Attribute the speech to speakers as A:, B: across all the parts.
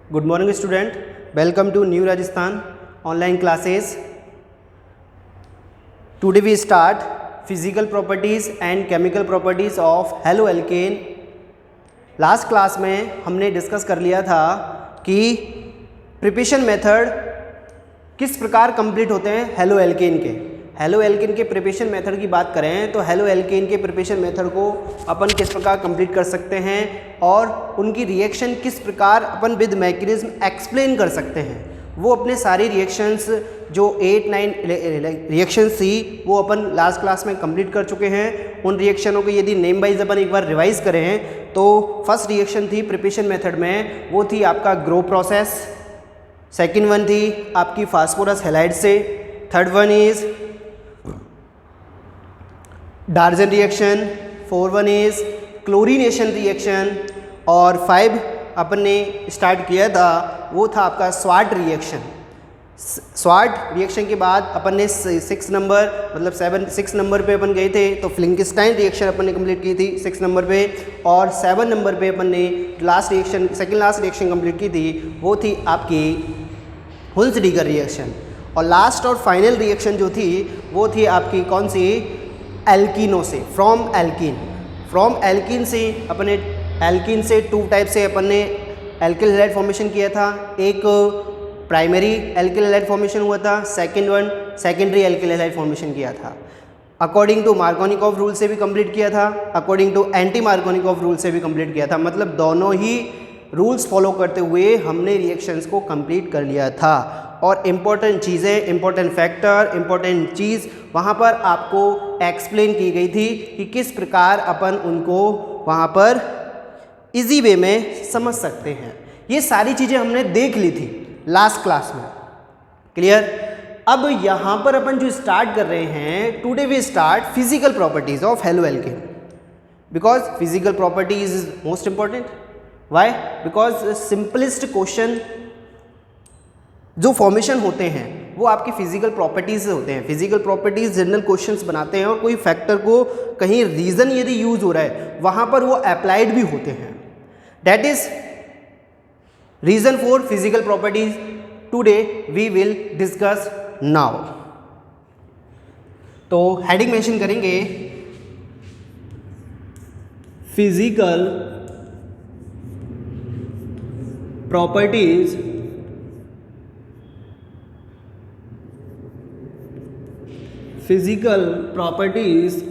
A: Good morning student, welcome to New Rajasthan online classes. Today we start physical properties and chemical properties of haloalkane. Last class में हमने discuss कर लिया था कि preparation method किस प्रकार कंप्लीट होते हैं हेलोएल्केन के। हेलोएल्केन के प्रिपरेशन मेथड की बात करें तो हेलोएल्केन के प्रिपरेशन मेथड को अपन किस प्रकार कंप्लीट कर सकते हैं और उनकी रिएक्शन किस प्रकार अपन विद मैकेनिज्म एक्सप्लेन कर सकते हैं। वो अपने सारी रिएक्शंस जो 8-9 रिएक्शंस थी वो अपन लास्ट क्लास में कंप्लीट कर चुके हैं। उन रिएक्शनों को यदि नेम वाइज अपन एक बार रिवाइज करें तो फर्स्ट रिएक्शन थी प्रिपरेशन मेथड में, वो थी आपका ग्रो प्रोसेस। सेकेंड वन थी आपकी फास्फोरस हैलाइड से। Third one is डार्जन reaction. Four one is chlorination reaction. और 5 अपन ने स्टार्ट किया था वो था आपका स्वाट रिएक्शन। स्वाट रिएक्शन के बाद अपन ने 6 नंबर पे अपन गए थे तो फ्लिंकस्टाइन रिएक्शन अपन ने कंप्लीट की थी 6 नंबर पे। और 7 नंबर पे अपन ने सेकेंड लास्ट रिएक्शन कंप्लीट की थी, वो थी आपकी हुल्सडीगर रिएक्शन। और लास्ट और फाइनल रिएक्शन जो थी वो थी आपकी कौन सी, एल्कीनों से, फ्रॉम एल्कीन से अपन ने एल्कीन से 2 टाइप से अपन ने एल्किल हैलाइड फॉर्मेशन किया था। एक प्राइमरी एल्किल हैलाइड फॉर्मेशन हुआ था, सेकेंडरी एल्किल हैलाइड फॉर्मेशन किया था। अकॉर्डिंग टू मार्कोनिकॉफ रूल से भी कंप्लीट किया था, according to anti Markovnikov rule से भी कंप्लीट किया था। मतलब दोनों ही रूल्स फॉलो करते हुए हमने रिएक्शंस को कंप्लीट कर लिया था। और इम्पॉर्टेंट चीज़ें, इम्पॉर्टेंट फैक्टर, इम्पॉर्टेंट चीज़ वहाँ पर आपको एक्सप्लेन की गई थी कि किस प्रकार अपन उनको वहाँ पर इजी वे में समझ सकते हैं। ये सारी चीज़ें हमने देख ली थी लास्ट क्लास में। क्लियर? अब यहाँ पर अपन जो स्टार्ट कर रहे हैं, today we start physical properties of haloalkane, because physical properties is most important. Why? Because simplest question जो फॉर्मेशन होते हैं वो आपकी फिजिकल प्रॉपर्टीज से होते हैं। फिजिकल प्रॉपर्टीज जनरल क्वेश्चंस बनाते हैं और कोई फैक्टर को कहीं रीजन यदि यूज हो रहा है वहाँ पर वो अप्लाइड भी होते हैं। That is reason for physical properties today we will discuss now. तो हेडिंग मेंशन करेंगे physical properties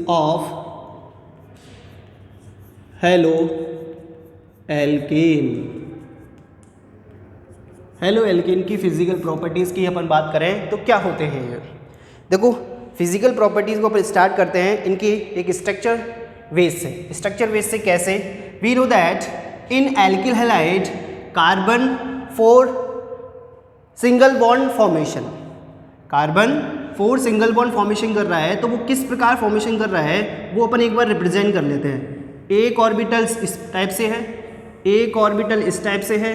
A: of haloalkane. Haloalkane की फिजिकल प्रॉपर्टीज की अपन बात करें तो क्या होते हैं ये? देखो, फिजिकल प्रॉपर्टीज को अपन स्टार्ट करते हैं इनकी एक स्ट्रक्चर वेज से। स्ट्रक्चर वेज से कैसे? We know that in alkyl halide carbon 4 single bond formation, carbon 4 single bond formation कर रहा है। तो वो किस प्रकार फॉर्मेशन कर रहा है वो अपन एक बार रिप्रेजेंट कर लेते हैं। एक ऑर्बिटल इस टाइप से है, एक ऑर्बिटल इस टाइप से है,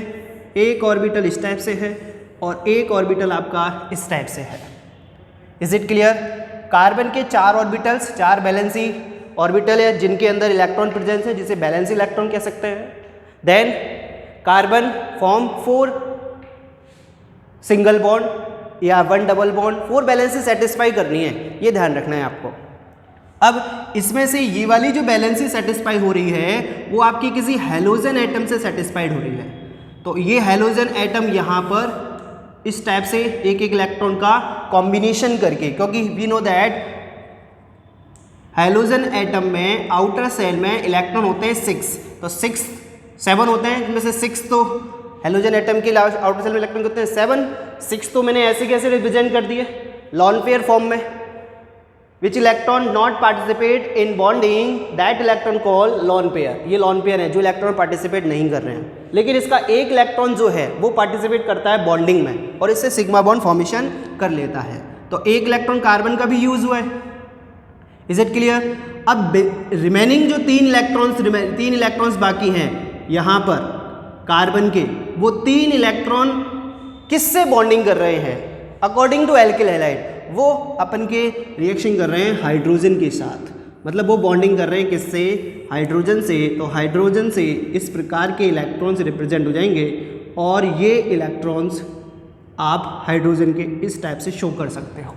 A: एक ऑर्बिटल इस टाइप से है और एक ऑर्बिटल आपका इस टाइप से है। Is it clear? कार्बन के 4 ऑर्बिटल्स, 4 बैलेंसी ऑर्बिटल है जिनके अंदर इलेक्ट्रॉन प्रेजेंस है, जिसे बैलेंसी इलेक्ट्रॉन कह सकते हैं। Then carbon form 4 single bond या 1 डबल बॉन्ड, 4 बैलेंसी सेटिस्फाई करनी है, ये ध्यान रखना है आपको। अब इसमें से ये वाली जो बैलेंसी सेटिस्फाई हो रही है वो आपकी किसी हैलोजन एटम से सेटिस्फाइड हो रही है। तो ये हैलोजन एटम यहाँ पर इस टाइप से एक इलेक्ट्रॉन का कॉम्बिनेशन करके, क्योंकि we know that halogen atom में आउटर सेल में इलेक्ट्रॉन होते हैं 6, तो 7 होते हैं, जिनमें से 6 तो हेलोजन एटम के आउटर सेल में इलेक्ट्रॉन होते हैं 7, 6 तो मैंने ऐसे कैसे रिप्रेजेंट कर दिए लॉन पेयर फॉर्म में। Which electron not participate in bonding that electron call lone pair. ये लॉन पेयर है जो इलेक्ट्रॉन पार्टिसिपेट नहीं कर रहे हैं, लेकिन इसका एक इलेक्ट्रॉन जो है वो पार्टिसिपेट करता है बॉन्डिंग में और इससे सिग्मा बॉन्ड फॉर्मेशन कर लेता है। तो एक इलेक्ट्रॉन कार्बन का भी यूज हुआ है। Is it clear? अब रिमेनिंग जो 3 इलेक्ट्रॉन्स बाकी हैं यहाँ पर कार्बन के, वो 3 इलेक्ट्रॉन किससे बॉन्डिंग कर रहे हैं? अकॉर्डिंग टू एल्किल हैलाइड वो अपन के रिएक्शन कर रहे हैं हाइड्रोजन के साथ। मतलब वो बॉन्डिंग कर रहे हैं किससे? हाइड्रोजन से। तो हाइड्रोजन से इस प्रकार के इलेक्ट्रॉन्स रिप्रेजेंट हो जाएंगे और ये इलेक्ट्रॉन्स आप हाइड्रोजन के इस टाइप से शो कर सकते हो।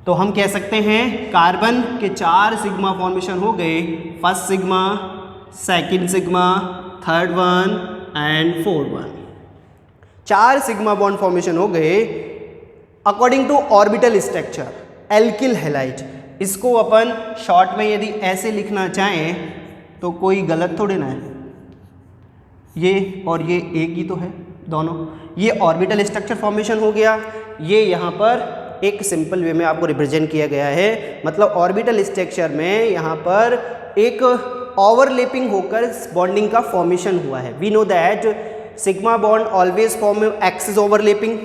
A: तो हम कह सकते हैं कार्बन के 4 सिग्मा फॉर्मेशन हो गए, first sigma, second sigma, third one and fourth one. 4 sigma bond formation हो गए according to orbital structure alkyl halide. इसको अपन शॉर्ट में यदि ऐसे लिखना चाहें तो कोई गलत थोड़े ना है, ये और ये एक ही तो है दोनों। ये ऑर्बिटल स्ट्रक्चर फॉर्मेशन हो गया, ये यहाँ पर एक सिंपल वे में आपको रिप्रेजेंट किया गया है। मतलब ऑर्बिटल स्ट्रक्चर में यहाँ पर एक ओवरलैपिंग होकर बॉन्डिंग का फॉर्मेशन हुआ है। We know that sigma bond always form axis overlapping,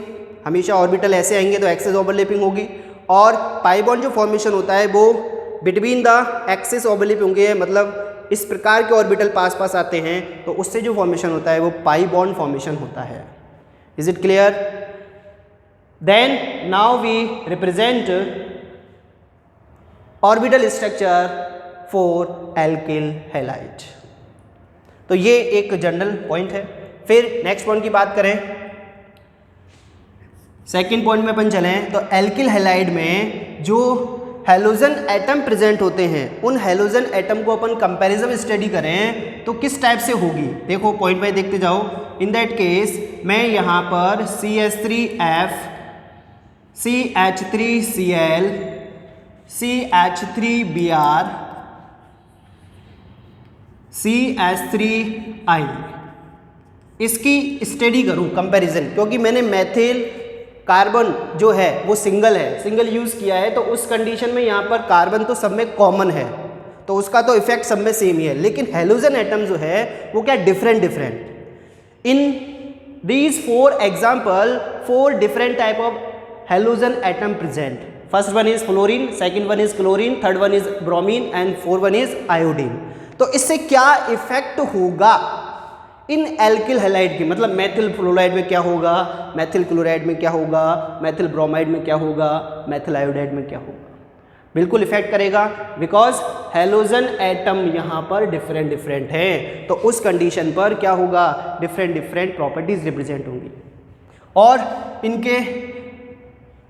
A: हमेशा ऑर्बिटल ऐसे आएंगे तो एक्सिस ओवरलैपिंग होगी। और पाई बॉन्ड जो फॉर्मेशन होता है वो बिटवीन द एक्सिस ओवरलैपिंग होंगे, मतलब इस प्रकार के ऑर्बिटल पास पास आते हैं तो उससे जो फॉर्मेशन होता है वो पाई बॉन्ड फॉर्मेशन होता है। Is it clear? Then now we represent orbital structure for alkyl halide. तो ये एक जनरल पॉइंट है। फिर नेक्स्ट पॉइंट की बात करें, सेकंड पॉइंट में अपन चलें तो एल्किल हैलाइड में जो हैलोजन एटम प्रेजेंट होते हैं उन हैलोजन एटम को अपन कंपैरिजन स्टडी करें तो किस टाइप से होगी। देखो पॉइंट वाइज देखते जाओ। इन दैट केस मैं यहाँ पर CH3F, CH3Cl, CH3Br, CH3I इसकी स्टडी करूँ कंपैरिजन, क्योंकि मैंने मेथिल कार्बन जो है वो सिंगल है, सिंगल यूज़ किया है, तो उस कंडीशन में यहाँ पर कार्बन तो सब में कॉमन है तो उसका तो इफेक्ट सब में सेम ही है। लेकिन हैलोजन एटम जो है वो क्या different. In these 4 example 4 different type of halogen atom present. First one is fluorine, second one is chlorine, third one is bromine and fourth one is iodine. तो इससे क्या इफेक्ट होगा इन एल्किल हैलाइड की, मतलब मेथिल फ्लोराइड में क्या होगा, methyl chloride में क्या होगा, मेथिल ब्रोमाइड में क्या होगा, मेथिल आयोडाइड में क्या होगा। बिल्कुल इफेक्ट करेगा, बिकॉज हैलोजन एटम यहाँ पर डिफरेंट हैं, तो उस कंडीशन पर क्या होगा, डिफरेंट प्रॉपर्टीज रिप्रेजेंट होंगी। और इनके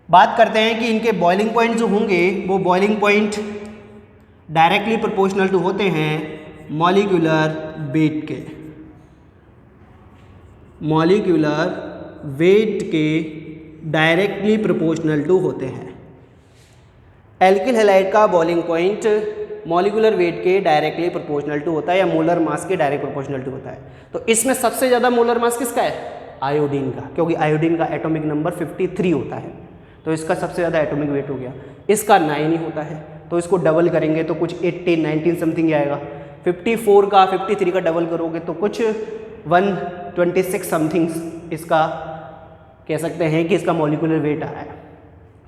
A: बात करते हैं कि इनके बॉइलिंग पॉइंट जो होंगे वो boiling point directly proportional to होते हैं मॉलिक्यूलर वेट के, मॉलिक्यूलर वेट के डायरेक्टली प्रोपोर्शनल टू होते हैं। एल्किल हैलाइड का बॉइलिंग पॉइंट मॉलिक्यूलर वेट के डायरेक्टली प्रोपोर्शनल टू होता है या मोलर मास के डायरेक्ट प्रोपोर्शनल टू होता है। तो इसमें सबसे ज़्यादा मोलर मास किसका है, आयोडीन का, क्योंकि आयोडीन का एटॉमिक नंबर 53 होता है, तो इसका सबसे ज़्यादा एटॉमिक वेट हो गया। इसका 9 ही होता है, तो इसको डबल करेंगे तो कुछ 18 19 समथिंग आएगा। 54 का 53 का डबल करोगे तो कुछ 126 समथिंग इसका कह सकते हैं कि इसका मॉलिक्यूलर वेट आ रहा है।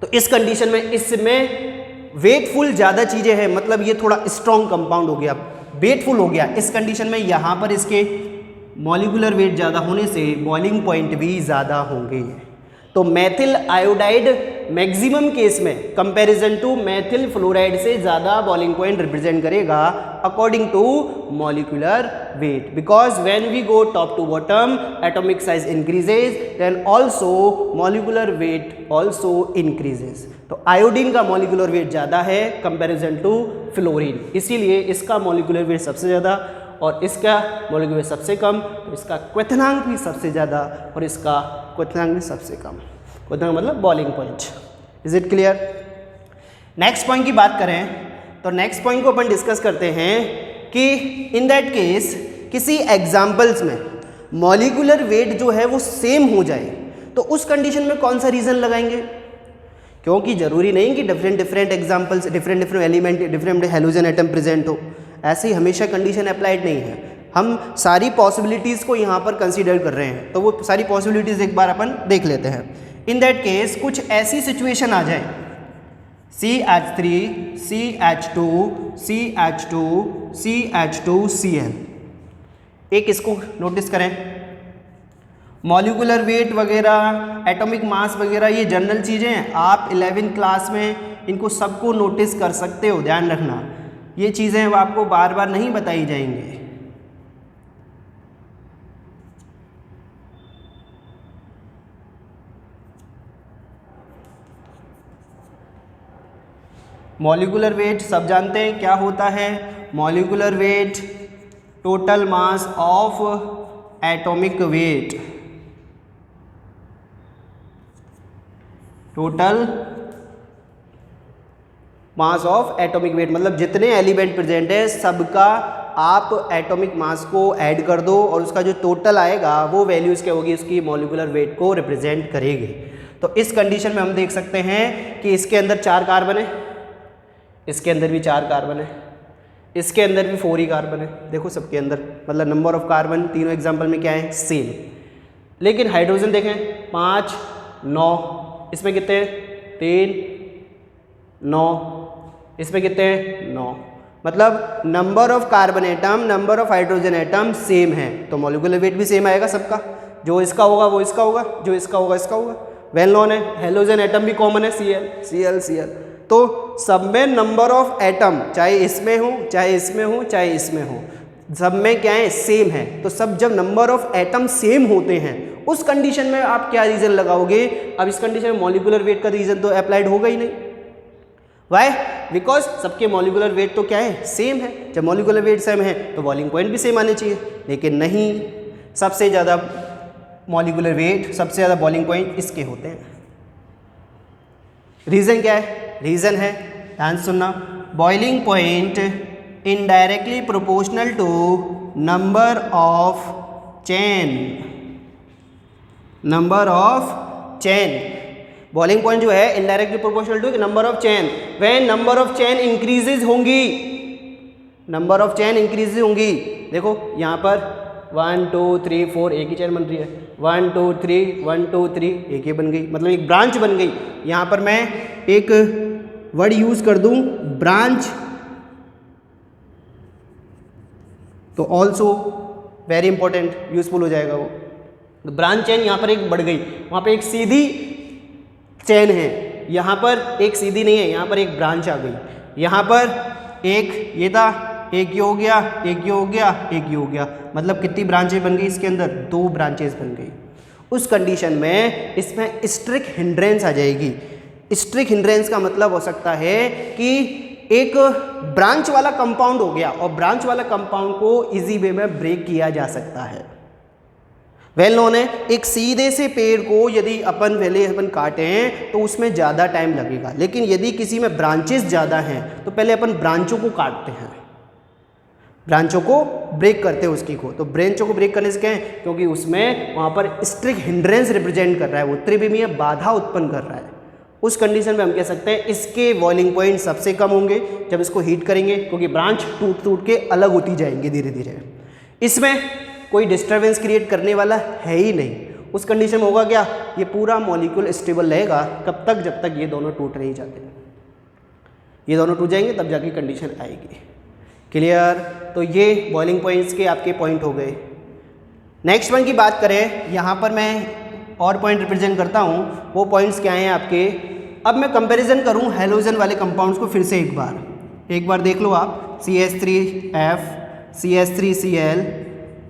A: तो इस कंडीशन में इसमें वेटफुल ज़्यादा चीज़ें हैं, मतलब ये थोड़ा स्ट्रॉन्ग कंपाउंड हो गया, वेटफुल हो गया। इस कंडीशन में यहाँ पर इसके मॉलिक्यूलर वेट ज़्यादा होने से बॉइलिंग पॉइंट भी ज़्यादा होंगे। तो मेथिल आयोडाइड मैक्सिमम केस में कंपैरिजन टू मेथिल फ्लोराइड से ज़्यादा बॉइलिंग पॉइंट रिप्रेजेंट करेगा according to molecular weight, because when we go top to bottom atomic size increases then also molecular weight also increases. तो iodine का molecular weight ज़्यादा है comparison to fluorine, इसीलिए इसका molecular weight सबसे ज़्यादा और इसका मॉलिक्यूलर वेट सबसे कम, तो इसका क्वथनांक भी सबसे ज़्यादा और इसका क्वथनांक भी सबसे कम। क्वथनांक मतलब boiling point. Is it clear? Next point की बात करें तो नेक्स्ट पॉइंट को अपन डिस्कस करते हैं कि इन दैट केस किसी एग्जाम्पल्स में मॉलिक्यूलर वेट जो है वो सेम हो जाए तो उस कंडीशन में कौन सा रीज़न लगाएंगे, क्योंकि जरूरी नहीं कि different examples, different element, different halogen atom present हो, ऐसे ही हमेशा कंडीशन अप्लाइड नहीं है। हम सारी पॉसिबिलिटीज़ को यहाँ पर कंसीडर कर रहे हैं, तो वो सारी पॉसिबिलिटीज़ एक बार अपन देख लेते हैं। इन दैट केस कुछ ऐसी सिचुएशन आ जाए CH3, CH2, CH2, CH2, Cl, एक इसको नोटिस करें। मॉलिक्यूलर वेट वगैरह, एटॉमिक मास वगैरह ये जनरल चीज़ें हैं, आप 11वीं क्लास में इनको सबको नोटिस कर सकते हो, ध्यान रखना। ये चीज़ें आपको बार बार नहीं बताई जाएंगी। मॉलिक्यूलर वेट सब जानते हैं क्या होता है। Molecular weight total mass of atomic weight, total mass of atomic weight मतलब जितने एलिमेंट प्रेजेंट है सबका आप एटॉमिक मास को ऐड कर दो और उसका जो टोटल आएगा वो वैल्यूज़ क्या होगी, उसकी मॉलिक्यूलर वेट को रिप्रेजेंट करेगी। तो इस कंडीशन में हम देख सकते हैं कि इसके अंदर 4 कार्बन है, इसके अंदर भी 4 कार्बन है, इसके अंदर भी 4 ही कार्बन है। देखो सबके अंदर मतलब नंबर ऑफ कार्बन तीनों एग्जाम्पल में क्या है, सेम। लेकिन हाइड्रोजन देखें 5 9, इसमें कितने हैं 3 9, इसमें कितने हैं 9, मतलब number of carbon atom number of hydrogen atom same है तो मॉलिक्यूलर वेट भी सेम आएगा सबका। जो इसका होगा वो इसका होगा, जो इसका होगा इसका होगा। वेल नोन है हेलोजन एटम भी कॉमन है Cl। तो सब में नंबर ऑफ एटम चाहे इसमें हो चाहे इसमें हो चाहे इसमें हो सब में क्या है, सेम है। तो सब जब नंबर ऑफ एटम सेम होते हैं उस कंडीशन में आप क्या रीजन लगाओगे। अब इस कंडीशन में मॉलिक्यूलर वेट का रीजन तो अप्लाइड होगा ही नहीं। वाई? बिकॉज सबके मॉलिक्यूलर वेट तो क्या है, सेम है। जब मॉलिक्यूलर वेट सेम है तो बॉइलिंग पॉइंट भी सेम आने चाहिए, लेकिन नहीं, सबसे ज़्यादा मॉलिक्यूलर वेट सबसे ज़्यादा बॉइलिंग पॉइंट इसके होते हैं। रीज़न क्या है? रीज़न है, ध्यान से सुनना, boiling point indirectly proportional to number of chain, number of chain. Boiling point जो है indirectly proportional to number of chain. When number of chain increases होंगी, नंबर ऑफ चेन इंक्रीजेज होंगी। देखो यहाँ पर 1 2 3 4 एक ही चेन बन रही है, 1 2 3 1 2 3 एक ही बन गई, मतलब एक ब्रांच बन गई। यहाँ पर मैं एक वर्ड यूज कर दूं ब्रांच, तो ऑल्सो वेरी इंपॉर्टेंट यूजफुल हो जाएगा वो। ब्रांच चेन यहाँ पर एक बढ़ गई, वहाँ पे एक सीधी चेन है, यहाँ पर एक सीधी नहीं है, यहाँ पर एक ब्रांच आ गई। यहाँ पर एक ये था, एक ये हो गया, एक ये हो गया, एक ये हो गया, मतलब कितनी ब्रांचें बन गई इसके अंदर, 2 ब्रांचेस बन गई। उस कंडीशन में इसमें स्ट्रिक हिंड्रेंस आ जाएगी। स्ट्रिक हिंड्रेंस का मतलब हो सकता है कि एक ब्रांच वाला कंपाउंड हो गया और ब्रांच वाला कंपाउंड को इजी वे में ब्रेक किया जा सकता है। वेल नोन है, एक सीधे से पेड़ को यदि अपन काटें तो उसमें ज़्यादा टाइम लगेगा, लेकिन यदि किसी में ब्रांचेस ज़्यादा हैं तो पहले अपन ब्रांचों को काटते हैं, ब्रांचों को ब्रेक करते हैं उसकी को। तो ब्रांचों को ब्रेक करने से क्या है, क्योंकि उसमें वहाँ पर स्ट्रिक हिंड्रेंस रिप्रेजेंट कर रहा है, वो त्रिविमीय बाधा उत्पन्न कर रहा है। उस कंडीशन में हम कह सकते हैं इसके बॉइलिंग पॉइंट सबसे कम होंगे जब इसको हीट करेंगे, क्योंकि ब्रांच टूट टूट के अलग होती जाएंगी धीरे धीरे। इसमें कोई डिस्टर्बेंस क्रिएट करने वाला है ही नहीं। उस कंडीशन में होगा क्या, ये पूरा मॉलिक्यूल स्टेबल रहेगा कब तक, जब तक ये दोनों टूट नहीं जाते। ये दोनों टूट जाएंगे तब जाके कंडीशन आएगी। क्लियर? तो ये बॉइलिंग पॉइंट्स के आपके पॉइंट हो गए। नेक्स्ट वन की बात करें, यहाँ पर मैं और पॉइंट रिप्रेजेंट करता हूँ। वो पॉइंट्स क्या हैं आपके। अब मैं कंपैरिजन करूँ हैलोजन वाले कंपाउंड्स को फिर से एक बार देख लो आप। CH3F, CH3Cl,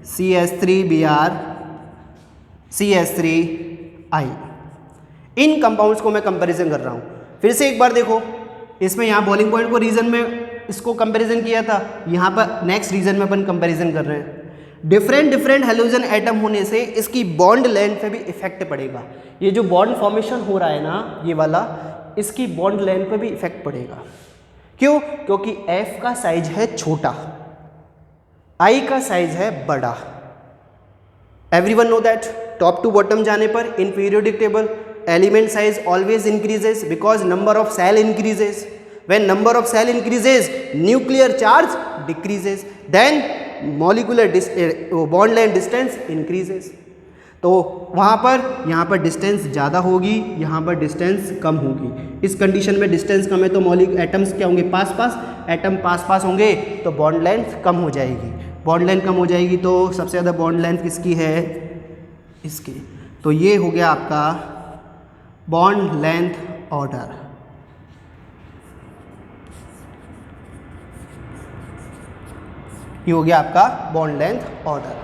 A: CH3Br, CH3I, इन कंपाउंड्स को मैं कंपैरिजन कर रहा हूँ। फिर से एक बार देखो, इसमें यहाँ बॉइलिंग पॉइंट को रीजन में इसको कंपैरिजन किया था, यहाँ पर नेक्स्ट रीजन में अपन कंपैरिजन कर रहे हैं। डिफरेंट हैलोजन एटम होने से इसकी बॉन्ड लेंथ पे भी इफेक्ट पड़ेगा। ये जो बॉन्ड फॉर्मेशन हो रहा है ना, ये वाला, इसकी बॉन्ड लेंथ पे भी इफेक्ट पड़ेगा। क्यों? क्योंकि F का साइज है छोटा, I का साइज है बड़ा। Everyone know that. Top to bottom जाने पर in periodic table element size always increases because number of shell increases. When number of shell increases nuclear charge decreases, then molecular bond length distance increases. तो वहाँ पर यहाँ पर distance ज़्यादा होगी, यहाँ पर डिस्टेंस कम होगी। इस कंडीशन में डिस्टेंस कम है तो एटम्स क्या होंगे, पास पास। एटम पास पास होंगे तो बॉन्ड लेंथ कम हो जाएगी। बॉन्ड लेंथ कम हो जाएगी तो सबसे ज़्यादा बॉन्ड लेंथ किसकी है, इसकी। तो ये हो गया आपका बॉन्ड लेंथ ऑर्डर। ये हो गया आपका बॉन्ड लेंथ ऑर्डर,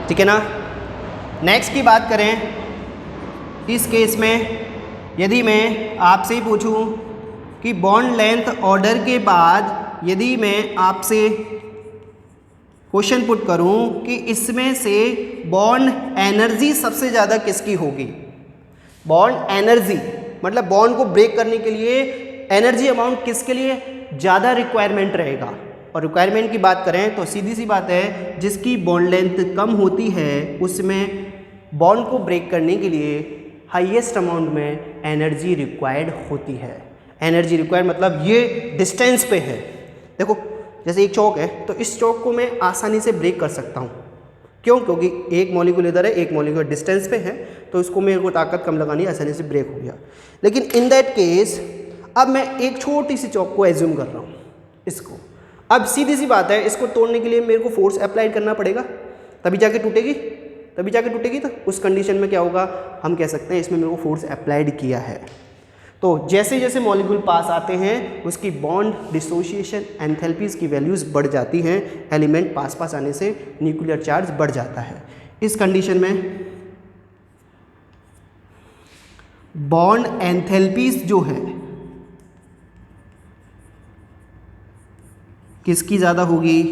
A: ठीक है ना। नेक्स्ट की बात करें, इस केस में यदि मैं आपसे ही पूछूं कि बॉन्ड लेंथ ऑर्डर के बाद यदि मैं आपसे क्वेश्चन पुट करूं कि इसमें से बॉन्ड एनर्जी सबसे ज़्यादा किसकी होगी, बॉन्ड एनर्जी मतलब बॉन्ड को ब्रेक करने के लिए एनर्जी अमाउंट किसके लिए ज़्यादा रिक्वायरमेंट रहेगा। और रिक्वायरमेंट की बात करें तो सीधी सी बात है, जिसकी बॉन्ड लेंथ कम होती है उसमें बॉन्ड को ब्रेक करने के लिए हाईएस्ट अमाउंट में एनर्जी रिक्वायर्ड होती है। एनर्जी रिक्वायर्ड मतलब ये डिस्टेंस पे है। देखो जैसे एक चौक है तो इस चौक को मैं आसानी से ब्रेक कर सकता हूँ, क्यों? क्योंकि एक मॉलिक्यूल इधर है, एक मॉलिक्यूल डिस्टेंस पे है, तो इसको मेरे को ताकत कम लगानी है, आसानी से ब्रेक हो गया। लेकिन इन दैट केस अब मैं एक छोटी सी चौक को एज्यूम कर रहा हूँ इसको, अब सीधी सी बात है इसको तोड़ने के लिए मेरे को फोर्स अप्लाई करना पड़ेगा, तभी जाके टूटेगी, तभी जाके टूटेगी। तो उस कंडीशन में क्या होगा, हम कह सकते हैं इसमें मेरे को फोर्स अप्लाइड किया है। तो जैसे जैसे मॉलिक्यूल पास आते हैं उसकी बॉन्ड डिसोसिएशन एंथैल्पीज़ की वैल्यूज़ बढ़ जाती हैं, एलिमेंट पास पास आने से न्यूक्लियर चार्ज बढ़ जाता है। इस कंडीशन में बॉन्ड एंथैल्पीज़ जो है किसकी ज़्यादा होगी,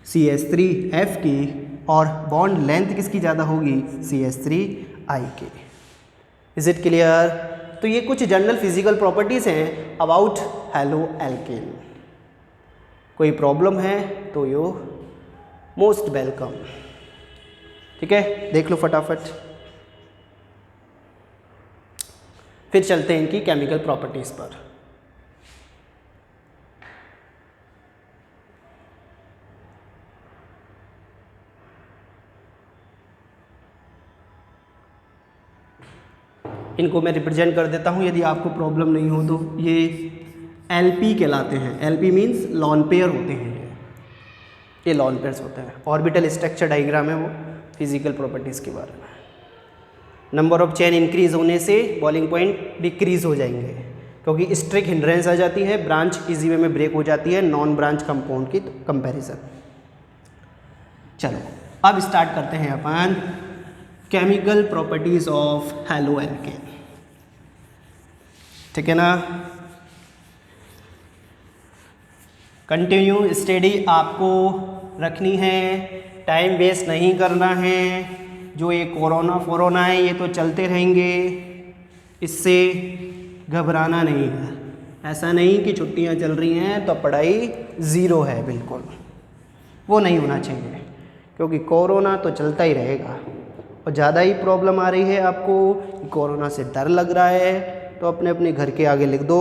A: CH3F की, और बॉन्ड लेंथ किसकी ज़्यादा होगी, CH3I की। Is it clear? तो ये कुछ जनरल फिजिकल प्रॉपर्टीज़ हैं अबाउट हेलो एल्केन। कोई प्रॉब्लम है तो यू मोस्ट वेलकम। ठीक है, देख लो फटाफट, फिर चलते हैं इनकी केमिकल प्रॉपर्टीज़ पर। इनको मैं रिप्रेजेंट कर देता हूँ यदि आपको प्रॉब्लम नहीं हो तो। ये LP कहलाते हैं, LP मीन्स लॉन पेयर होते हैं, ये लॉन पेयर्स होते हैं। ऑर्बिटल स्ट्रक्चर डायग्राम है वो फिजिकल प्रॉपर्टीज़ के बारे में। नंबर ऑफ चेन इंक्रीज होने से बॉइलिंग पॉइंट डिक्रीज हो जाएंगे, क्योंकि स्ट्रिक हिंड्रेंस आ जाती है, ब्रांच इजी वे में ब्रेक हो जाती है नॉन ब्रांच कंपाउंड की कंपैरिजन। चलो अब स्टार्ट करते हैं अपन chemical properties of halo alkane. ठीक है ना, कंटिन्यू स्टडी आपको रखनी है, टाइम वेस्ट नहीं करना है। जो ये कोरोना है ये तो चलते रहेंगे, इससे घबराना नहीं है। ऐसा नहीं कि छुट्टियां चल रही हैं तो पढ़ाई ज़ीरो है, बिल्कुल वो नहीं होना चाहिए, क्योंकि कोरोना तो चलता ही रहेगा। और ज़्यादा ही प्रॉब्लम आ रही है आपको, कोरोना से डर लग रहा है, तो अपने अपने घर के आगे लिख दो,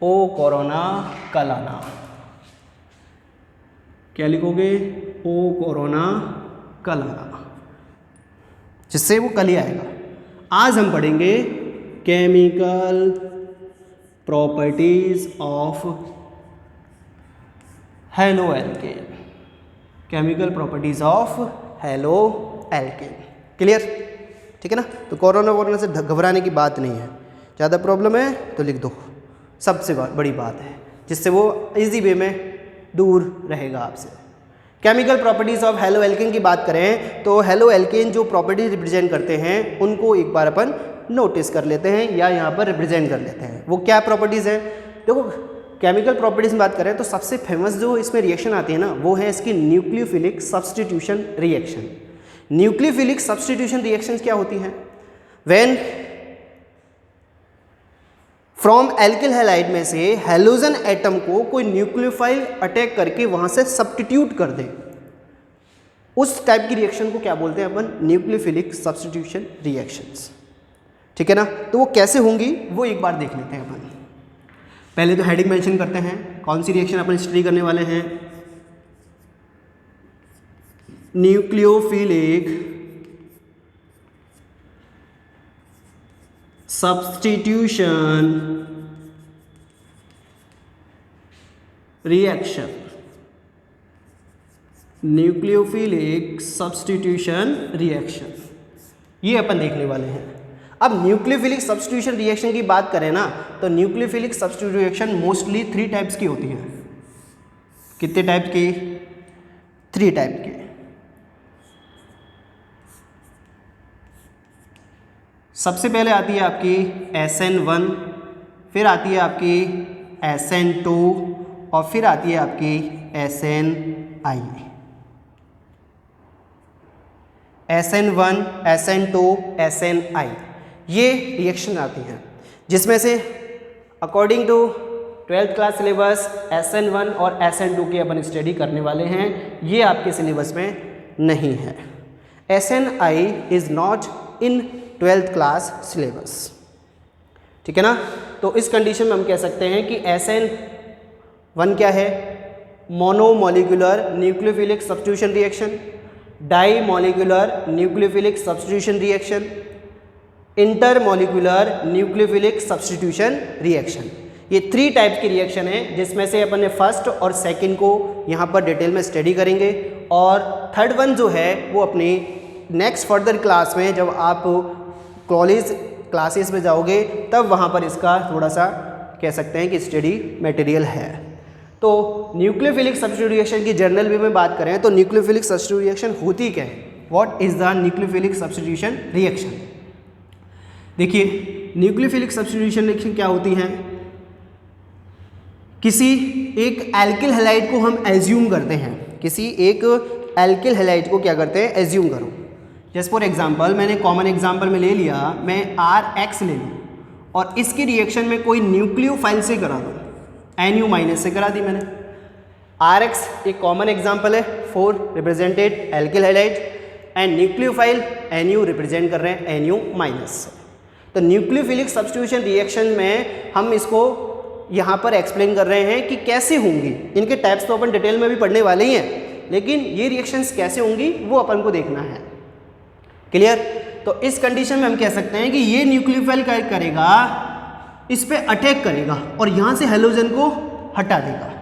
A: ओ कोरोना कल आना। क्या लिखोगे, ओ कोरोना कल आना, जिससे वो कल ही आएगा। आज हम पढ़ेंगे chemical properties of halo alkene, chemical properties of halo alkene. Clear? ठीक है ना। तो कोरोना से घबराने की बात नहीं है, ज़्यादा प्रॉब्लम है तो लिख दो, सबसे बड़ी बात है, जिससे वो इजी वे में दूर रहेगा आपसे। Chemical properties of halo alkene की बात करें तो हेलो एल्केन जो प्रॉपर्टीज रिप्रेजेंट करते हैं उनको एक बार अपन नोटिस कर लेते हैं या यहाँ पर रिप्रेजेंट कर लेते हैं। वो क्या प्रॉपर्टीज़ है? देखो केमिकल प्रॉपर्टीज़ में बात करें तो सबसे फेमस जो इसमें रिएक्शन आती है ना, वो है इसकी nucleophilic substitution reaction. Nucleophilic substitution reactions क्या होती हैं? व्हेन फ्रॉम एल्किल हैलाइड में से हैलोजन एटम को कोई न्यूक्लियोफाइल अटैक करके वहां से सब्स्टिट्यूट कर दे, उस टाइप की रिएक्शन को क्या बोलते हैं अपन? Nucleophilic substitution reactions. ठीक है ना। तो वो कैसे होंगी वो एक बार देख लेते हैं अपन। पहले तो हेडिंग मेंशन करते हैं, कौन सी रिएक्शन अपन स्टडी करने वाले हैं? Nucleophilic substitution reaction, nucleophilic substitution reaction, ये अपन देखने वाले हैं। अब न्यूक्लियोफिलिक सब्स्टिट्यूशन रिएक्शन की बात करें ना, तो nucleophilic substitution reaction mostly 3 types की होती हैं। कितने टाइप की? 3 टाइप की। सबसे पहले आती है आपकी SN1 फिर आती है आपकी SN2 और फिर आती है आपकी SNI। SN1, SN2, SNI ये रिएक्शन आती हैं, जिसमें से according to 12th class syllabus SN1 और SN2 की अपन स्टडी करने वाले हैं, ये आपके सिलेबस में नहीं है। SNI is not in 12th class syllabus, ठीक है ना। तो इस कंडीशन में हम कह सकते हैं कि SN1 क्या है, monomolecular nucleophilic substitution reaction, dimolecular nucleophilic substitution reaction, intermolecular nucleophilic substitution reaction. ये 3 टाइप की रिएक्शन है, जिसमें से अपन ने फर्स्ट और सेकंड को यहाँ पर डिटेल में स्टडी करेंगे, और थर्ड वन जो है वो अपनी नेक्स्ट फर्दर क्लास में जब आप कॉलेज क्लासेस में जाओगे तब वहाँ पर इसका थोड़ा सा कह सकते हैं कि स्टडी मटेरियल है। तो न्यूक्लियोफिलिक सब्स्टिट्यूशन रिएक्शन की जनरल वे में बात करें तो न्यूक्लियोफिलिक सब्स्टिट्यूशन रिएक्शन होती क्या है, what is the nucleophilic substitution reaction. देखिए न्यूक्लियोफिलिक सब्स्टिट्यूशन रिएक्शन क्या होती है, किसी एक एल्किल हैलाइड को हम एज्यूम करते हैं, किसी एक एल्किल हैलाइड को क्या करते हैं, एज्यूम करो। जैसे फॉर एग्जांपल मैंने कॉमन एग्जांपल में ले लिया, मैं RX ले लूँ और इसकी रिएक्शन में कोई न्यूक्लियोफाइल से करा दूँ, NU- से करा दी मैंने। RX एक कॉमन एग्जांपल है, 4 represented alkyl halide and nucleophile NU represent कर रहे हैं NU- से। तो न्यूक्लियोफिलिक सब्स्टिट्यूशन रिएक्शन में हम इसको यहाँ पर एक्सप्लेन कर रहे हैं कि कैसे होंगी। इनके टाइप्स तो अपन डिटेल में भी पढ़ने वाले ही हैं, लेकिन ये रिएक्शंस कैसे होंगी वो अपन को देखना है। क्लियर। तो इस कंडीशन में हम कह सकते हैं कि ये न्यूक्लियोफाइल क्या करेगा, इस पे अटैक करेगा और यहाँ से हेलोजन को हटा देगा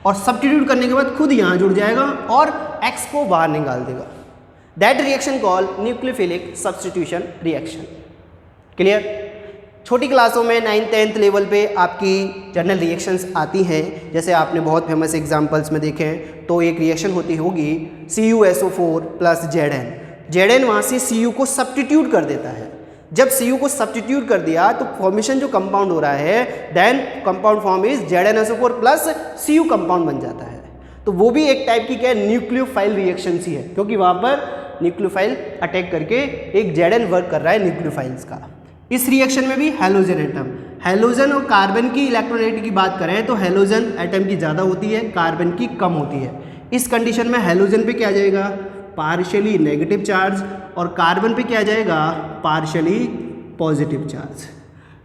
A: और सब्स्टिट्यूट करने के बाद खुद यहाँ जुड़ जाएगा और X को बाहर निकाल देगा। That reaction called nucleophilic substitution reaction. Clear. छोटी क्लासों में 9th 10th लेवल पे आपकी जनरल रिएक्शंस आती हैं, जैसे आपने बहुत फेमस एग्जांपल्स में देखे हैं। तो एक रिएक्शन होती होगी CuSO4 + Zn वहाँ से Cu को सब्स्टिट्यूट कर देता है। जब Cu को सब्स्टिट्यूट कर दिया तो फॉर्मेशन जो कंपाउंड हो रहा है, then compound form is ZnSO4 + Cu compound बन जाता है। तो वो भी एक टाइप की क्या है, न्यूक्लियोफाइल रिएक्शन ही है, क्योंकि वहाँ पर न्यूक्लियोफाइल अटैक करके एक Zn वर्क कर रहा है न्यूक्लियोफाइल्स का। इस रिएक्शन में भी हेलोजन एटम, हेलोजन और कार्बन की इलेक्ट्रोनेगेटिविटी की बात करें तो हेलोजन एटम की ज़्यादा होती है, कार्बन की कम होती है। इस कंडीशन में हेलोजन पे क्या आ जाएगा, पार्शियली नेगेटिव चार्ज, और कार्बन पे क्या आ जाएगा, पार्शियली पॉजिटिव चार्ज।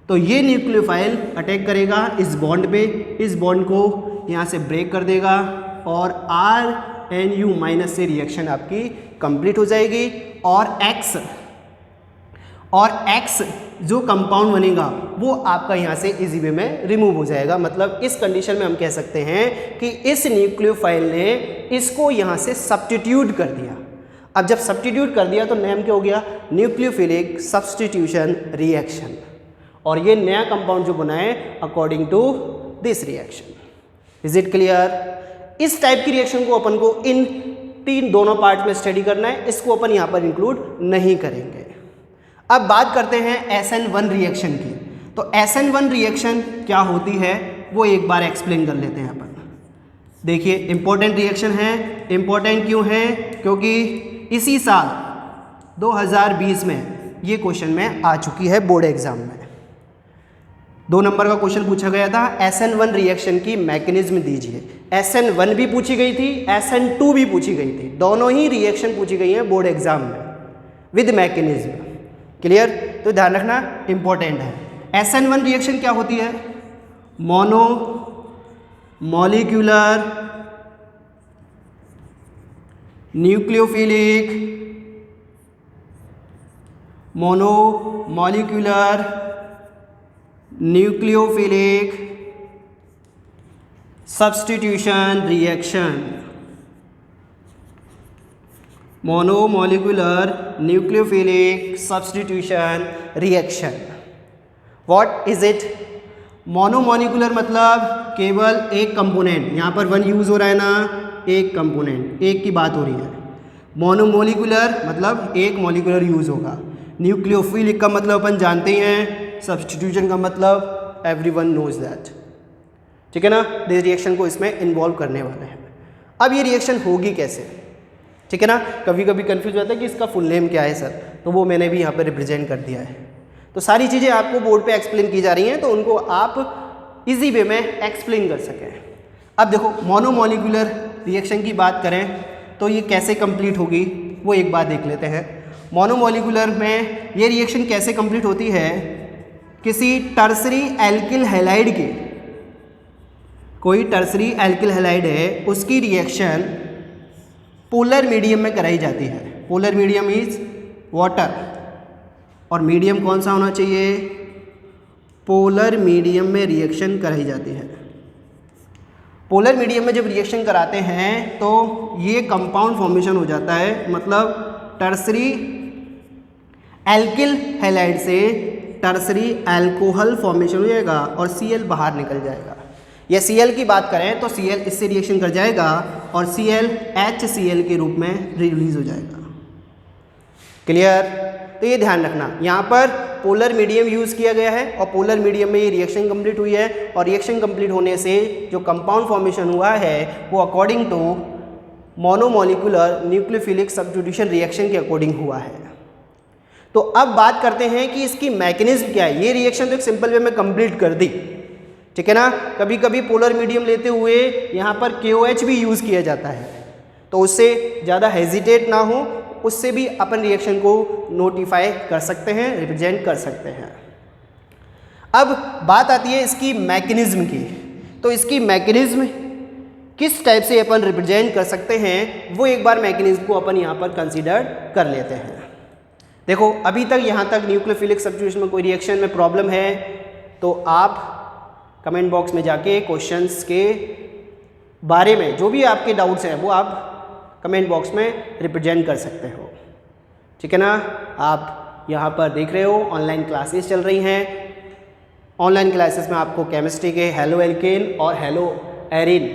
A: तो ये न्यूक्लियोफाइल अटैक करेगा इस बॉन्ड पे, इस बॉन्ड को यहाँ से ब्रेक कर देगा और RNU- से रिएक्शन आपकी कंप्लीट हो जाएगी और X जो कंपाउंड बनेगा वो आपका यहाँ से इजी वे में रिमूव हो जाएगा। मतलब इस कंडीशन में हम कह सकते हैं कि इस न्यूक्लियोफाइल ने इसको यहाँ से सब्स्टिट्यूट कर दिया। अब जब सब्स्टिट्यूट कर दिया तो नेम क्या हो गया, न्यूक्लियोफिलिक सब्स्टिट्यूशन रिएक्शन, और ये नया कंपाउंड जो बना है according to this reaction. Is it clear. इस टाइप की रिएक्शन को अपन को इन 3 दोनों पार्ट में स्टडी करना है, इसको अपन यहाँ पर इंक्लूड नहीं करेंगे। अब बात करते हैं SN1 रिएक्शन की। तो SN1 रिएक्शन क्या होती है वो एक बार एक्सप्लेन कर लेते हैं अपन। देखिए इंपॉर्टेंट रिएक्शन है। इंपॉर्टेंट क्यों है, क्योंकि इसी साल 2020 में ये क्वेश्चन में आ चुकी है बोर्ड एग्जाम में। 2 नंबर का क्वेश्चन पूछा गया था, SN1 रिएक्शन की मैकेनिज्म दीजिए। SN1 भी पूछी गई थी, SN2 भी पूछी गई थी, दोनों ही रिएक्शन पूछी गई हैं बोर्ड एग्जाम में विद मैकेनिज्म। क्लियर। तो ध्यान रखना इंपॉर्टेंट है। SN1 रिएक्शन क्या होती है, mono molecular nucleophilic substitution reaction. Monomolecular nucleophilic substitution reaction. What is it. Monomolecular मतलब केवल एक कंपोनेंट, यहाँ पर 1 यूज़ हो रहा है ना, एक कंपोनेंट, एक की बात हो रही है। मोनोमोलिकुलर मतलब एक मॉलिक्यूलर यूज़ होगा। न्यूक्लियोफिलिक का मतलब अपन जानते ही हैं, सब्स्टिट्यूशन का मतलब एवरीवन नोज दैट, ठीक है ना। दिस रिएक्शन को इसमें इन्वॉल्व करने वाले हैं। अब ये रिएक्शन होगी कैसे, ठीक है ना। कभी कभी कंफ्यूज होता है कि इसका फुल नेम क्या है सर, तो वो मैंने भी यहाँ पर रिप्रेजेंट कर दिया है। तो सारी चीज़ें आपको बोर्ड पे एक्सप्लेन की जा रही हैं, तो उनको आप इजी वे में एक्सप्लेन कर सकें। अब देखो मोनोमोलिकुलर रिएक्शन की बात करें तो ये कैसे कंप्लीट होगी वो एक बार देख लेते हैं। मोनोमोलिकुलर में ये रिएक्शन कैसे कंप्लीट होती है, किसी टर्सरी एल्किल हैलाइड की, कोई टर्सरी एल्किल हैलाइड है उसकी रिएक्शन पोलर मीडियम में कराई जाती है। पोलर मीडियम इज वाटर, और मीडियम कौन सा होना चाहिए, पोलर मीडियम में रिएक्शन कराई जाती है। पोलर मीडियम में जब रिएक्शन कराते हैं तो ये कंपाउंड फॉर्मेशन हो जाता है, मतलब टर्सरी एल्किल हैलाइड से टर्सरी अल्कोहल फॉर्मेशन हो जाएगा और Cl बाहर निकल जाएगा। या Cl की बात करें तो Cl इससे रिएक्शन कर जाएगा और Cl HCl के रूप में रिलीज हो जाएगा। क्लियर। तो ये ध्यान रखना, यहाँ पर पोलर मीडियम यूज़ किया गया है और पोलर मीडियम में ये रिएक्शन कंप्लीट हुई है, और रिएक्शन कंप्लीट होने से जो कंपाउंड फॉर्मेशन हुआ है वो according to monomolecular nucleophilic substitution reaction के अकॉर्डिंग हुआ है। तो अब बात करते हैं कि इसकी मैकेनिज्म क्या है। ये रिएक्शन तो एक सिंपल वे में कंप्लीट कर दी, ठीक है ना। कभी कभी पोलर मीडियम लेते हुए यहाँ पर KOH भी यूज़ किया जाता है, तो उससे ज़्यादा हेजिटेट ना हो, उससे भी अपन रिएक्शन को नोटिफाई कर सकते हैं, रिप्रेजेंट कर सकते हैं। अब बात आती है इसकी मैकेनिज्म की, तो इसकी मैकेनिज्म किस टाइप से अपन रिप्रेजेंट कर सकते हैं वो एक बार मैकेनिज्म को अपन यहाँ पर कंसीडर कर लेते हैं। देखो अभी तक यहाँ तक न्यूक्लियोफिलिक सब्स्टिट्यूशन में कोई रिएक्शन में प्रॉब्लम है तो आप कमेंट बॉक्स में जाके क्वेश्चंस के बारे में जो भी आपके डाउट्स हैं वो आप कमेंट बॉक्स में रिप्रेजेंट कर सकते हो, ठीक है ना। आप यहाँ पर देख रहे हो ऑनलाइन क्लासेस चल रही हैं। ऑनलाइन क्लासेस में आपको केमिस्ट्री के हेलो एल्केन और हेलो एरिन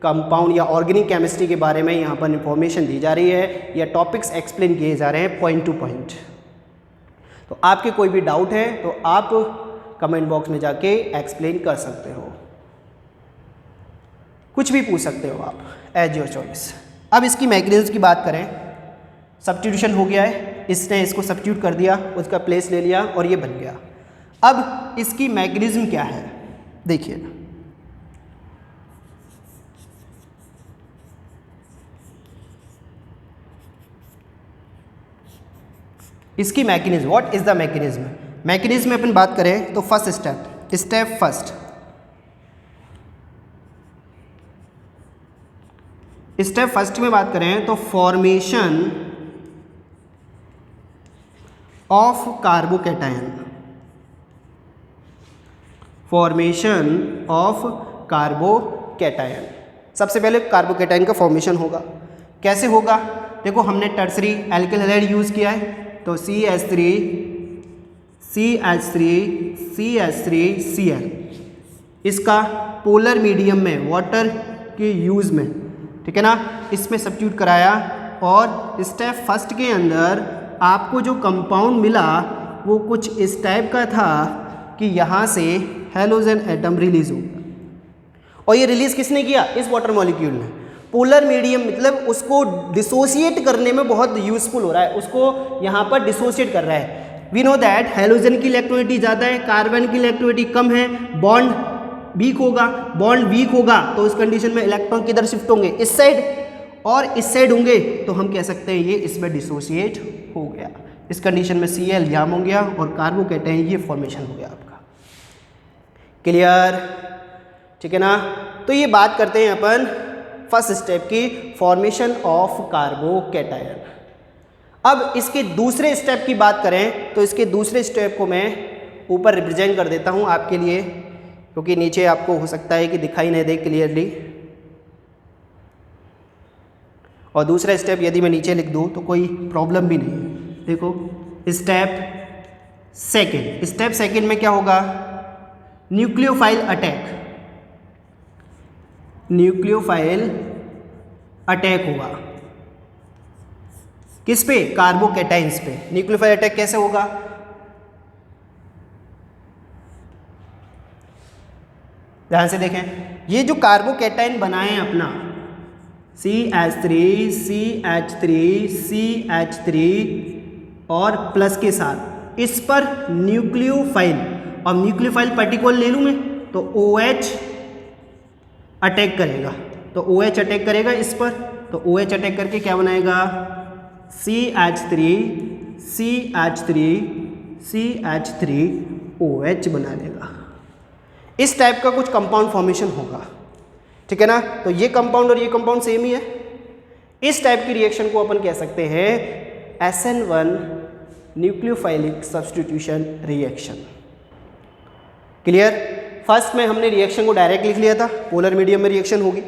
A: कंपाउंड या ऑर्गेनिक केमिस्ट्री के बारे में यहाँ पर इंफॉर्मेशन दी जा रही है, या टॉपिक्स एक्सप्लेन किए जा रहे हैं पॉइंट टू पॉइंट। तो आपके कोई भी डाउट है तो आप कमेंट बॉक्स में जाके एक्सप्लेन कर सकते हो, कुछ भी पूछ सकते हो आप, एज योर चॉइस। अब इसकी मैकेनिज्म की बात करें, सब्स्टिट्यूशन हो गया है, इसने इसको सब्स्टिट्यूट कर दिया, उसका प्लेस ले लिया और ये बन गया। अब इसकी मैकेनिज्म क्या है देखिए, इसकी mechanism, what is the mechanism. Mechanism में अपन बात करें तो first step first, step first में बात करें तो formation of carbocation, formation of carbocation. सबसे पहले कार्बोकैटायन का फॉर्मेशन होगा। कैसे होगा, देखो हमने टर्सरी एल्किल हैलाइड यूज़ किया है तो CH3 Cl, इसका पोलर मीडियम में वाटर के यूज़ में, ठीक है ना, इसमें सब्स्टिट्यूट कराया और स्टेप फर्स्ट के अंदर आपको जो कंपाउंड मिला वो कुछ इस टाइप का था कि यहाँ से हैलोजन एटम रिलीज हो, और ये रिलीज किसने किया, इस वाटर मॉलिक्यूल ने। पोलर मीडियम मतलब उसको डिसोसिएट करने में बहुत यूजफुल हो रहा है, उसको यहाँ पर डिसोसिएट कर रहा है। वी नो दैट हैलोजन की इलेक्ट्रोनिटी ज़्यादा है, कार्बन की इलेक्ट्रोनिटी कम है, बॉन्ड वीक होगा तो उस कंडीशन में इलेक्ट्रॉन किधर शिफ्ट होंगे, इस साइड, और इस साइड होंगे तो हम कह सकते हैं ये इसमें डिसोसिएट हो गया। इस कंडीशन में Cl जाम हो गया और कार्बोकैटायन ये फॉर्मेशन हो गया आपका। क्लियर, ठीक है ना। तो ये बात करते हैं अपन फर्स्ट स्टेप की, फॉर्मेशन ऑफ कार्बोकैटायन। अब इसके दूसरे स्टेप की बात करें तो इसके दूसरे स्टेप को मैं ऊपर रिप्रेजेंट कर देता हूँ आपके लिए, क्योंकि नीचे आपको हो सकता है कि दिखाई नहीं दे क्लियरली। और दूसरा स्टेप यदि मैं नीचे लिख दूँ तो कोई प्रॉब्लम भी नहीं है। देखो स्टेप सेकेंड में क्या होगा, न्यूक्लियोफाइल अटैक होगा। किस पे, कार्बोकैटायंस पे। न्यूक्लियोफाइल अटैक कैसे होगा, ध्यान से देखें, ये जो कार्बोकैटायन बनाए हैं अपना CH3 CH3 CH3 और प्लस के साथ, इस पर न्यूक्लियोफाइल, और न्यूक्लियोफाइल पर्टिकुलर ले लूँ मैं तो OH अटैक करेगा, तो OH अटैक करेगा इस पर, तो OH अटैक करके क्या बनाएगा CH3 CH3 CH3OH बना देगा। इस टाइप का कुछ कंपाउंड फॉर्मेशन होगा, ठीक है ना। तो ये कंपाउंड और ये कंपाउंड सेम ही है। इस टाइप की रिएक्शन को अपन कह सकते हैं SN1 nucleophilic substitution reaction. Clear. First में हमने रिएक्शन को डायरेक्ट लिख लिया था, पोलर मीडियम में रिएक्शन होगी।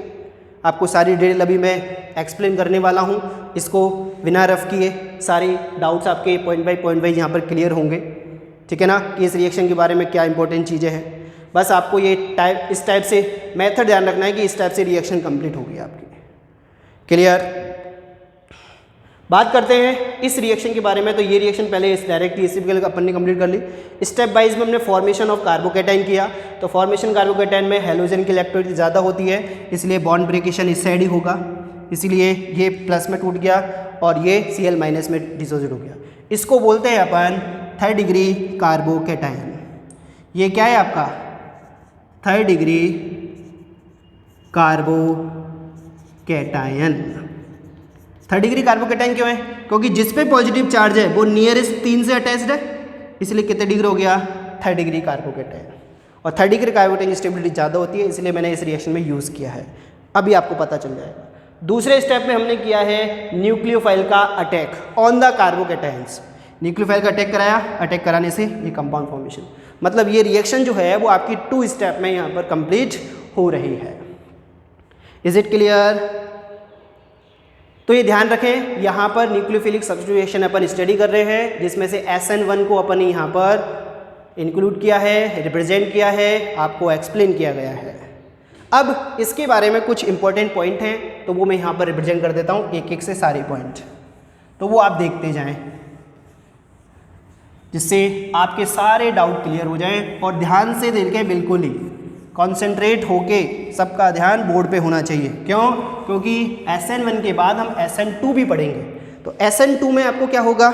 A: आपको सारी डिटेल अभी मैं एक्सप्लेन करने वाला हूँ, इसको बिना रफ किए सारे डाउट्स आपके पॉइंट बाय पॉइंट वाइज यहाँ पर क्लियर होंगे, ठीक है ना, कि इस रिएक्शन के बारे में क्या इंपॉर्टेंट चीज़ें हैं। बस आपको ये इस टाइप से मेथड ध्यान रखना है कि इस टाइप से रिएक्शन कंप्लीट होगी आपकी। क्लियर। बात करते हैं इस रिएक्शन के बारे में। तो ये रिएक्शन पहले इस डायरेक्टली एसिडिकल अपन ने कंप्लीट कर ली। स्टेप वाइज में हमने फॉर्मेशन ऑफ कार्बोकैटायन किया, तो फॉर्मेशन कार्बोकैटायन में हेलोजन की इलेक्ट्रोनिटी ज़्यादा होती है, इसलिए बॉन्ड ब्रेकेशन इस साइड ही होगा, इसलिए ये प्लस में टूट गया और ये Cl माइनस में डिसोसिएट हो गया। इसको बोलते हैं अपन थर्ड डिग्री कार्बोकैटायन। ये क्या है आपका third degree carbocation. Third degree carbocation क्यों है? क्योंकि जिस पे पॉजिटिव चार्ज है वो नियरेस्ट 3 से अटैच्ड है, इसलिए कितने डिग्री हो गया थर्ड डिग्री कार्बोकैटायन। और थर्ड डिग्री कार्बोकैटायन की स्टेबिलिटी ज़्यादा होती है, इसलिए मैंने इस रिएक्शन में यूज़ किया है। अभी आपको पता चल जाएगा। दूसरे स्टेप में हमने किया है न्यूक्लियोफाइल का attack on the carbocations. Nucleophile का अटैक कराया, अटैक कराने से ये कंपाउंड फॉर्मेशन, मतलब ये रिएक्शन जो है वो आपकी 2 स्टेप में यहाँ पर कंप्लीट हो रही है। Is it clear? तो ये ध्यान रखें, यहाँ पर न्यूक्लियोफिलिक सब्स्टिट्यूशन अपन स्टडी कर रहे हैं, जिसमें से SN1 को अपन यहाँ पर इंक्लूड किया है, रिप्रेजेंट किया है, आपको एक्सप्लेन किया गया है। अब इसके बारे में कुछ इंपॉर्टेंट पॉइंट हैं, तो वो मैं यहाँ पर रिप्रेजेंट कर देता हूँ एक एक से सारे पॉइंट, तो वो आप देखते जाएं, जिससे आपके सारे डाउट क्लियर हो जाएं। और ध्यान से देखें, बिल्कुल ही कॉन्सेंट्रेट होके सबका ध्यान बोर्ड पे होना चाहिए। क्यों? क्योंकि SN1 के बाद हम SN2 भी पढ़ेंगे। तो SN2 में आपको क्या होगा,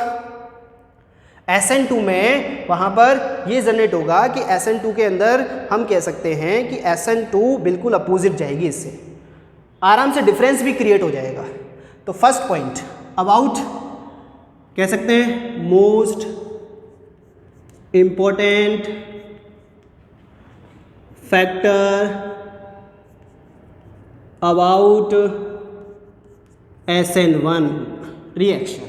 A: SN2 में वहाँ पर ये जनरेट होगा कि SN2 के अंदर हम कह सकते हैं कि SN2 बिल्कुल अपोजिट जाएगी, इससे आराम से डिफरेंस भी क्रिएट हो जाएगा। तो फर्स्ट पॉइंट अबाउट कह सकते हैं most important factor about SN1 reaction,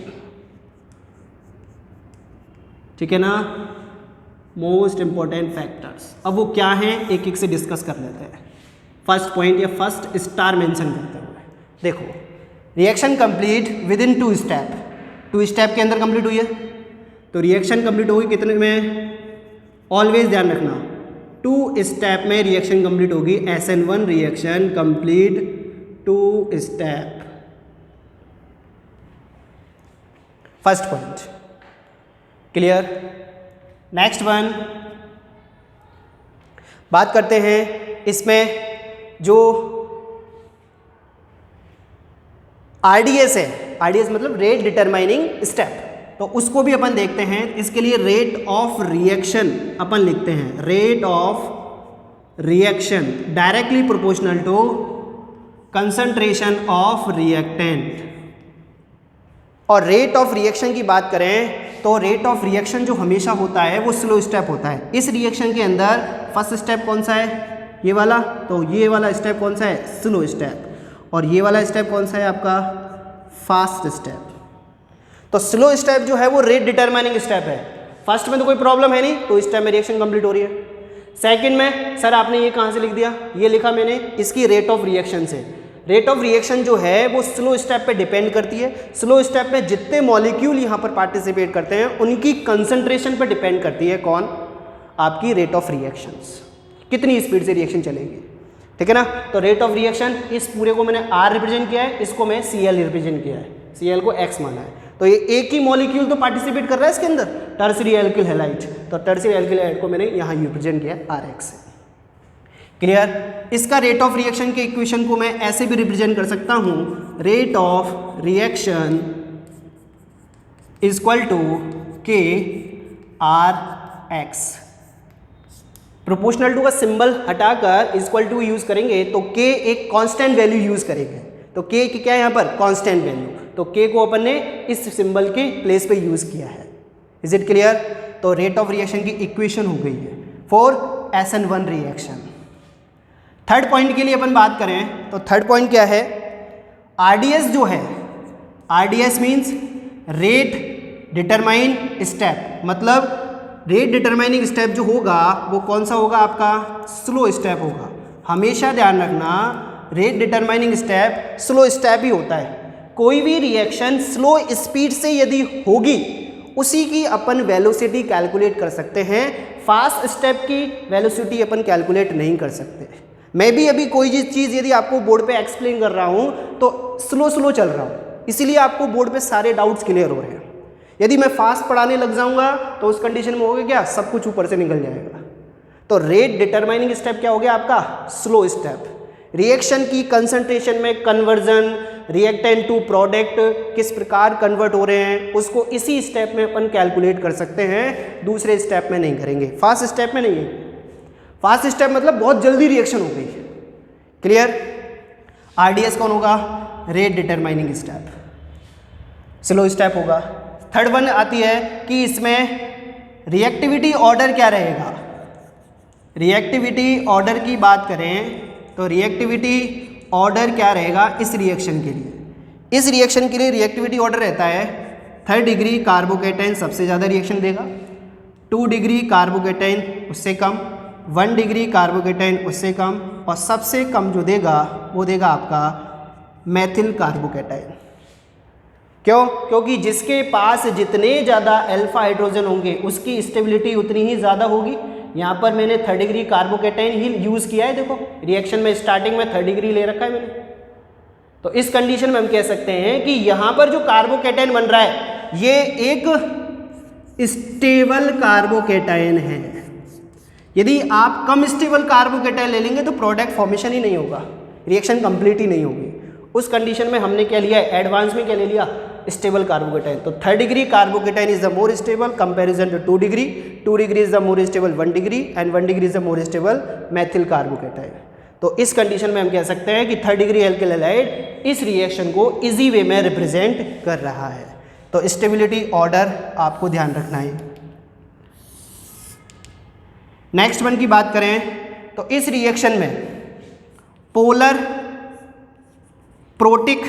A: ठीक है ना, मोस्ट इंपॉर्टेंट फैक्टर्स। अब वो क्या हैं एक एक से डिस्कस कर लेते हैं। फर्स्ट पॉइंट या फर्स्ट स्टार मेंशन करते हुए देखो, reaction complete with in 2 step. 2 step के अंदर कंप्लीट हुई है, तो रिएक्शन कंप्लीट होगी कितने में? ऑलवेज ध्यान रखना 2 स्टेप में रिएक्शन कंप्लीट होगी। SN1 reaction complete 2 step. First point clear. Next one बात करते हैं, इसमें जो RDS है, RDS मतलब रेट डिटरमाइनिंग स्टेप, तो उसको भी अपन देखते हैं। इसके लिए रेट ऑफ रिएक्शन अपन लिखते हैं, rate of reaction directly proportional to concentration of reactant. और रेट ऑफ रिएक्शन की बात करें तो रेट ऑफ रिएक्शन जो हमेशा होता है वो स्लो स्टेप होता है। इस रिएक्शन के अंदर फर्स्ट स्टेप कौन सा है? ये वाला। तो ये वाला स्टेप कौन सा है? Slow step. और ये वाला स्टेप कौन सा है आपका? Fast step. तो स्लो स्टेप जो है वो रेट डिटरमाइनिंग स्टेप है। फर्स्ट में तो कोई प्रॉब्लम है नहीं, तो इस टाइम में रिएक्शन कंप्लीट हो रही है। सेकंड में सर आपने ये कहाँ से लिख दिया? ये लिखा मैंने इसकी रेट ऑफ रिएक्शन से। रेट ऑफ रिएक्शन जो है वो स्लो स्टेप पे डिपेंड करती है। स्लो स्टेप में जितने मॉलिक्यूल यहाँ पर पार्टिसिपेट करते हैं उनकी कंसंट्रेशन पे डिपेंड करती है कौन? आपकी रेट ऑफ रिएक्शंस, कितनी स्पीड से रिएक्शन चलेगी, ठीक है ना। तो रेट ऑफ रिएक्शन, इस पूरे को मैंने R रिप्रेजेंट किया है, इसको मैं Cl रिप्रेजेंट किया है, Cl को X माना है। तो ये एक ही मॉलिक्यूल तो पार्टिसिपेट कर रहा है इसके अंदर, टर्शियरी एल्किल हैलाइड। तो टर्शियरी एल्किल हैलाइड को मैंने यहाँ रिप्रेजेंट किया Rx से। क्लियर। इसका रेट ऑफ रिएक्शन के इक्वेशन को मैं ऐसे भी रिप्रेजेंट कर सकता हूँ, rate of reaction is equal to K R X. Proportional to का सिंबल हटाकर इक्वल टू यूज करेंगे तो के एक कांस्टेंट वैल्यू यूज करेंगे, तो के क्या है यहाँ पर कांस्टेंट वैल्यू, तो के को अपन ने इस सिंबल के प्लेस पे यूज किया है। Is it clear? तो रेट ऑफ रिएक्शन की इक्वेशन हो गई है for SN1 reaction. Third point के लिए अपन बात करें तो थर्ड पॉइंट क्या है, RDS जो है, RDS means rate determine step, मतलब रेट डिटरमाइनिंग स्टेप जो होगा वो कौन सा होगा आपका, स्लो स्टेप होगा। हमेशा ध्यान रखना rate determining step slow step ही होता है। कोई भी रिएक्शन स्लो स्पीड से यदि होगी उसी की अपन वेलोसिटी कैलकुलेट कर सकते हैं, फास्ट स्टेप की वेलोसिटी अपन कैलकुलेट नहीं कर सकते। मैं भी अभी कोई चीज़ यदि आपको बोर्ड पे एक्सप्लेन कर रहा हूँ तो स्लो चल रहा हूँ, इसीलिए आपको बोर्ड पे सारे डाउट्स क्लियर हो रहे हैं। यदि मैं फास्ट पढ़ाने लग जाऊंगा तो उस कंडीशन में होगा क्या, सब कुछ ऊपर से निकल जाएगा। तो रेट डिटरमाइनिंग स्टेप क्या हो गया आपका, स्लो स्टेप। रिएक्शन की कंसंट्रेशन में कन्वर्जन, रिएक्टेंट टू प्रोडक्ट किस प्रकार कन्वर्ट हो रहे हैं उसको इसी स्टेप में अपन कैलकुलेट कर सकते हैं, दूसरे स्टेप में नहीं करेंगे, फास्ट स्टेप में नहीं है। फास्ट स्टेप मतलब बहुत जल्दी रिएक्शन हो गई। क्लियर? RDS कौन होगा, rate determining step, slow step होगा। थर्ड वन आती है कि इसमें रिएक्टिविटी ऑर्डर क्या रहेगा। रिएक्टिविटी ऑर्डर की बात करें तो रिएक्टिविटी ऑर्डर क्या रहेगा इस रिएक्शन के लिए। इस रिएक्शन के लिए रिएक्टिविटी ऑर्डर रहता है 3rd डिग्री कार्बोकेटाइन सबसे ज़्यादा रिएक्शन देगा, 2 डिग्री कार्बोकेटाइन उससे कम, 1 डिग्री कार्बोकेटाइन उससे कम, और सबसे कम जो देगा वो देगा आपका मेथिल कार्बोकेटाइन। क्यों? क्योंकि जिसके पास जितने ज़्यादा अल्फा हाइड्रोजन होंगे उसकी स्टेबिलिटी उतनी ही ज़्यादा होगी। यहाँ पर मैंने 3rd डिग्री कार्बोकेटाइन ही यूज़ किया है, देखो रिएक्शन में स्टार्टिंग में 3rd डिग्री ले रखा है मैंने। तो इस कंडीशन में हम कह सकते हैं कि यहाँ पर जो कार्बोकेटाइन बन रहा है ये एक स्टेबल कार्बोकेटाइन है। यदि आप कम स्टेबल कार्बोकेटाइन ले लेंगे तो प्रोडक्ट फॉर्मेशन ही नहीं होगा, रिएक्शन कंप्लीट ही नहीं होगी। उस कंडीशन में हमने क्या लिया है, एडवांस में क्या ले लिया, स्टेबल कार्बोकेटाइन। तो 3rd degree carbocation is the more stable comparison to 2 degree, 2 degree is the more stable 1 degree, and 1 degree is the more stable methyl carbocation. तो इस कंडीशन में हम कह सकते हैं कि 3rd डिग्री एल्किल हैलाइड इस रिएक्शन को इजी वे में रिप्रेजेंट कर रहा है। तो स्टेबिलिटी ऑर्डर आपको ध्यान रखना है। नेक्स्ट वन की बात करें तो इस रिएक्शन में पोलर प्रोटिक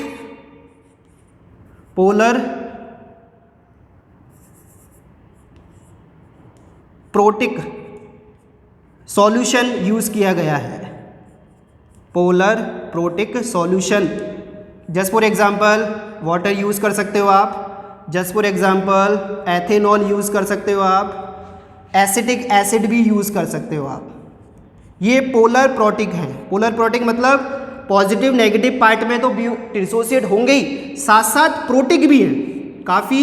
A: सॉल्यूशन यूज किया गया है। Polar protic solution, just for example water use कर सकते हो आप, just for example ethanol use कर सकते हो आप, एसिटिक एसिड भी यूज कर सकते हो आप। ये पोलर प्रोटिक हैं। पोलर प्रोटिक मतलब पॉजिटिव नेगेटिव पार्ट में तो डिसोसिएट होंगे ही, साथ साथ प्रोटिक भी हैं। काफ़ी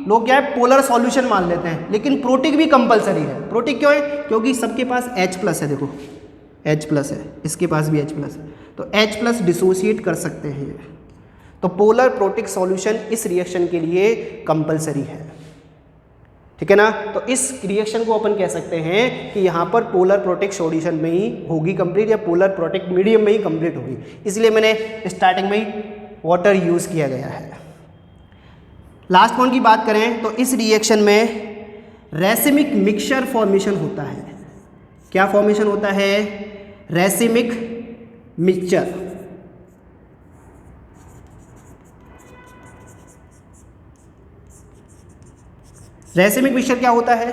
A: लोग क्या है पोलर सॉल्यूशन मान लेते हैं, लेकिन प्रोटिक भी कंपलसरी है। प्रोटिक क्यों है? क्योंकि सबके पास H+ है, देखो H+ है, इसके पास भी H+ है, तो H+ डिसोसिएट कर सकते हैं ये। तो पोलर प्रोटिक सॉल्यूशन इस रिएक्शन के लिए कंपलसरी है, ठीक है ना। तो इस रिएक्शन को अपन कह सकते हैं कि यहाँ पर पोलर प्रोटिक सॉल्यूशन में ही होगी कंप्लीट, या पोलर प्रोटिक मीडियम में ही कंप्लीट होगी, इसलिए मैंने स्टार्टिंग में ही वाटर यूज़ किया गया है। लास्ट पॉइंट की बात करें तो इस रिएक्शन में रेसिमिक मिक्सचर फॉर्मेशन होता है। क्या फॉर्मेशन होता है? Racemic mixture. रेसिमिक मिक्सचर क्या होता है?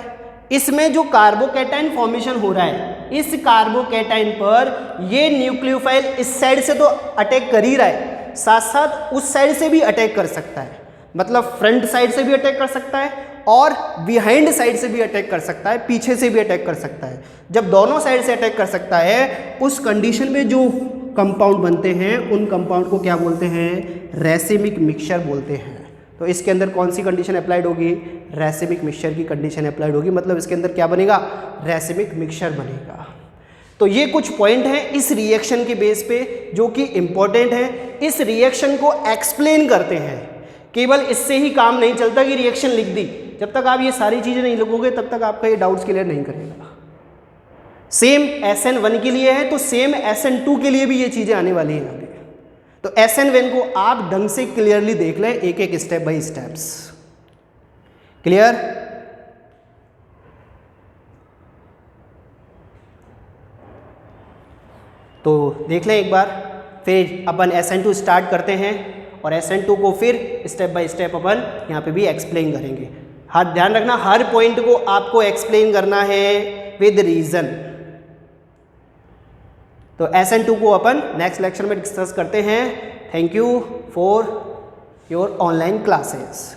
A: इसमें जो कार्बोकेटाइन फॉर्मेशन हो रहा है, इस कार्बोकेटाइन पर ये न्यूक्लियोफाइल इस साइड से तो अटैक कर ही रहा है, साथ साथ उस साइड से भी अटैक कर सकता है। मतलब फ्रंट साइड से भी अटैक कर सकता है और बिहाइंड साइड से भी अटैक कर सकता है, पीछे से भी अटैक कर सकता है। जब दोनों साइड से अटैक कर सकता है उस कंडीशन में जो कंपाउंड बनते हैं उन कंपाउंड को क्या बोलते हैं? रेसिमिक मिक्सचर बोलते हैं। तो इसके अंदर कौन सी कंडीशन अप्लाइड होगी? रेसिमिक मिक्सचर की कंडीशन अप्लाइड होगी। मतलब इसके अंदर क्या बनेगा? रेसिमिक मिक्सचर बनेगा। तो ये कुछ पॉइंट हैं इस रिएक्शन के बेस पे जो कि इम्पोर्टेंट है, इस रिएक्शन को एक्सप्लेन करते हैं। केवल इससे ही काम नहीं चलता कि रिएक्शन लिख दी, जब तक आप ये सारी चीज़ें नहीं लिखोगे तब तक आपका ये डाउट्स क्लियर नहीं करेगा। सेम SN1 के लिए है तो सेम SN2 के लिए भी ये चीज़ें आने वाली हैं आगे। तो SN1 को आप ढंग से क्लियरली देख लें, एक एक स्टेप बाय स्टेप्स। क्लियर? तो देख लें एक बार, फिर अपन SN2 स्टार्ट करते हैं और SN2 को फिर स्टेप बाय स्टेप अपन यहाँ पे भी एक्सप्लेन करेंगे। हर ध्यान रखना, हर पॉइंट को आपको एक्सप्लेन करना है विद रीजन। तो SN2 को अपन नेक्स्ट लेक्चर में डिस्कस करते हैं। Thank you for your online classes.